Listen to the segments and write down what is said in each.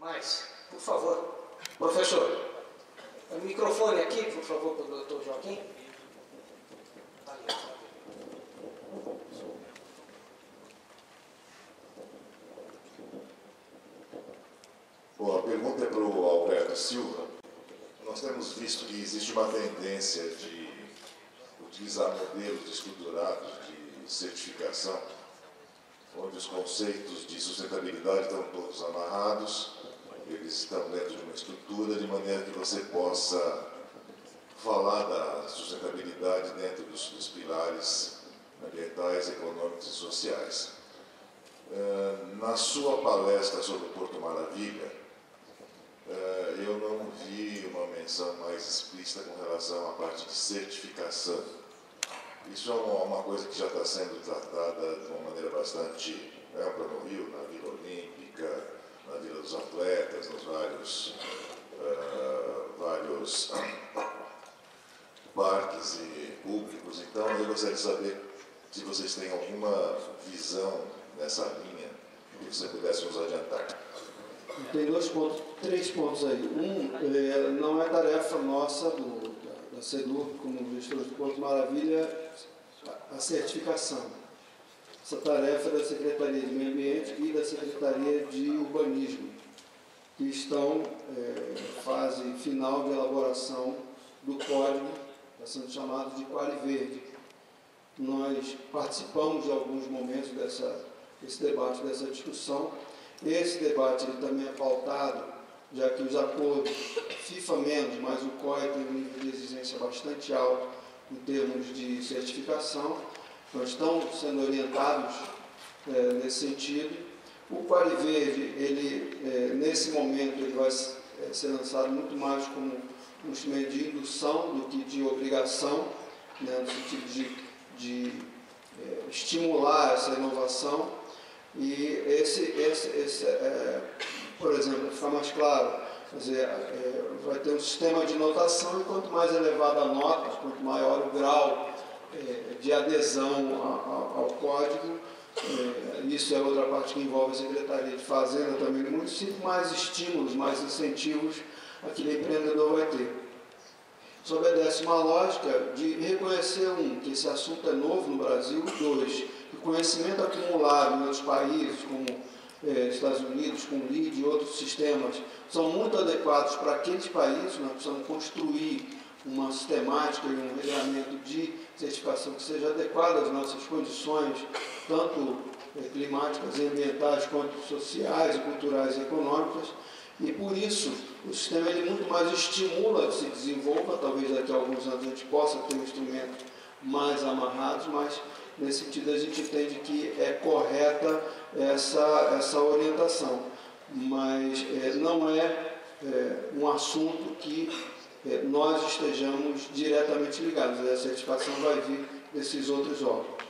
Mais, por favor. Professor, o microfone aqui, por favor, para o doutor Joaquim. Bom, a pergunta é para o Alberto Silva. Nós temos visto que existe uma tendência de utilizar modelos estruturados de certificação, onde os conceitos de sustentabilidade estão todos amarrados, eles estão dentro de uma estrutura, de maneira que você possa falar da sustentabilidade dentro dos pilares ambientais, econômicos e sociais. Na sua palestra sobre o Porto Maravilha, eu não vi uma menção mais explícita com relação à parte de certificação. Isso é uma coisa que já está sendo tratada de uma maneira bastante ampla no Rio, na Vila Olímpica, na Vila dos Atletas, nos vários parques e públicos. Então, eu gostaria de saber se vocês têm alguma visão nessa linha e que você pudesse nos adiantar. Tem três pontos aí. Não é tarefa nossa da CEDUR, como gestor do Porto Maravilha, a certificação. Essa tarefa é da Secretaria de Meio Ambiente e da Secretaria de Urbanismo, que estão em fase final de elaboração do código, está sendo chamado de Quali Verde. Nós participamos de alguns momentos desse debate, dessa discussão. Esse debate ele também é pautado, já que os acordos, FIFA menos, mas o COI tem um nível de exigência bastante alto em termos de certificação. Nós estamos sendo orientados nesse sentido. O Quali Verde, ele, nesse momento, ele vai ser lançado muito mais como um instrumento de indução do que de obrigação, né, no sentido de estimular essa inovação. E por exemplo, para ficar mais claro, quer dizer, vai ter um sistema de notação e quanto mais elevada a nota, quanto maior o grau de adesão ao código, isso é outra parte que envolve a Secretaria de Fazenda também do município, mais estímulos, mais incentivos aquele empreendedor vai ter. Isso obedece uma lógica de reconhecer, que esse assunto é novo no Brasil, dois, o conhecimento acumulado em outros países, como Estados Unidos, com o LEED e outros sistemas, são muito adequados para aqueles países. Nós precisamos construir uma sistemática e um regulamento de certificação que seja adequado às nossas condições, tanto climáticas e ambientais, quanto sociais, culturais e econômicas. E por isso, o sistema ele muito mais estimula que se desenvolva. Talvez daqui a alguns anos a gente possa ter um instrumento mais amarrados, mas nesse sentido a gente entende que é correta essa orientação. Mas não é um assunto que nós estejamos diretamente ligados. A certificação vai vir desses outros órgãos.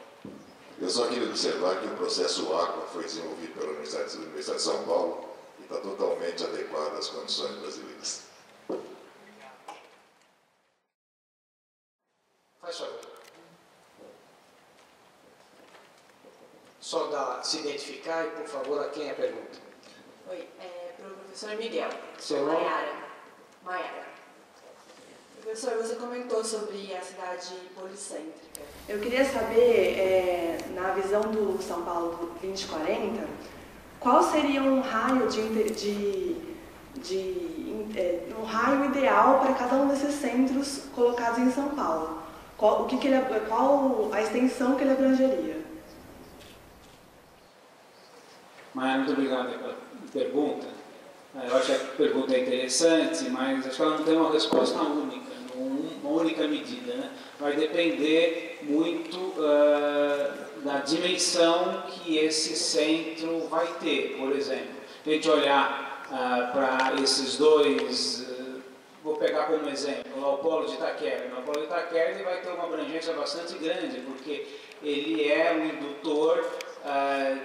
Eu só queria observar que o processo Aqua foi desenvolvido pela Universidade de São Paulo e está totalmente adequado às condições brasileiras. Faz favor. Só se identificar e, por favor, a quem é a pergunta? Oi, para o professor Miguel. Seu nome? Maiara. Professor, você comentou sobre a cidade policêntrica. Eu queria saber, na visão do São Paulo 2040, qual seria um raio um raio ideal para cada um desses centros colocados em São Paulo? Qual a extensão que ele abrangeria? Maia, muito obrigado pela pergunta. Eu acho que a pergunta é interessante, mas acho que ela não tem uma resposta única, uma única medida, né? Vai depender muito da dimensão que esse centro vai ter. Por exemplo, se a gente olhar para esses dois, vou pegar como exemplo o Polo de Itaquera. O Polo de Itaquera ele vai ter uma abrangência bastante grande, porque ele é um indutor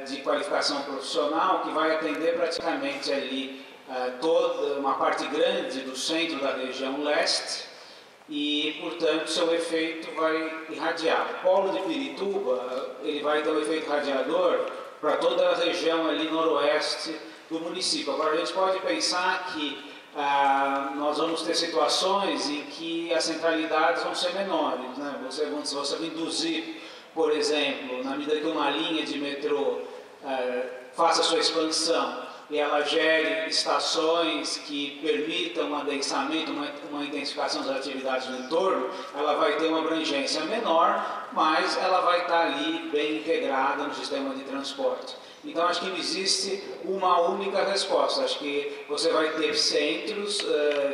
de qualificação profissional que vai atender praticamente ali toda uma parte grande do centro da região leste e, portanto, seu efeito vai irradiar. O polo de Pirituba ele vai ter um efeito radiador para toda a região ali noroeste do município. Agora, a gente pode pensar que nós vamos ter situações em que as centralidades vão ser menores, né? Se você induzir, por exemplo, na medida que uma linha de metrô faça sua expansão e ela gere estações que permitam um adensamento, uma intensificação das atividades no entorno, ela vai ter uma abrangência menor, mas ela vai estar ali bem integrada no sistema de transporte. Então, acho que não existe uma única resposta. Acho que você vai ter centros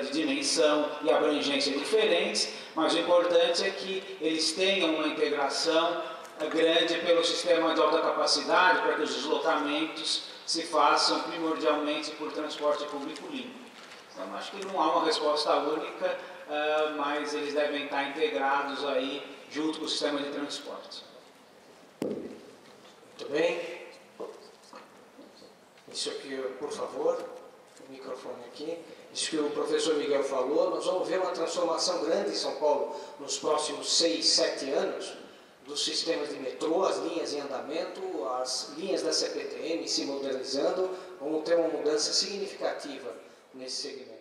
de dimensão e abrangência diferentes, mas o importante é que eles tenham uma integração grande pelo sistema de alta capacidade, para que os deslocamentos se façam primordialmente por transporte público limpo. Então, acho que não há uma resposta única, mas eles devem estar integrados aí junto com o sistema de transporte. Muito bem. Isso aqui, por favor, o microfone aqui. Isso que o professor Miguel falou, nós vamos ver uma transformação grande em São Paulo nos próximos 6, 7 anos, dos sistemas de metrô, as linhas em andamento, as linhas da CPTM se modernizando, vamos ter uma mudança significativa nesse segmento.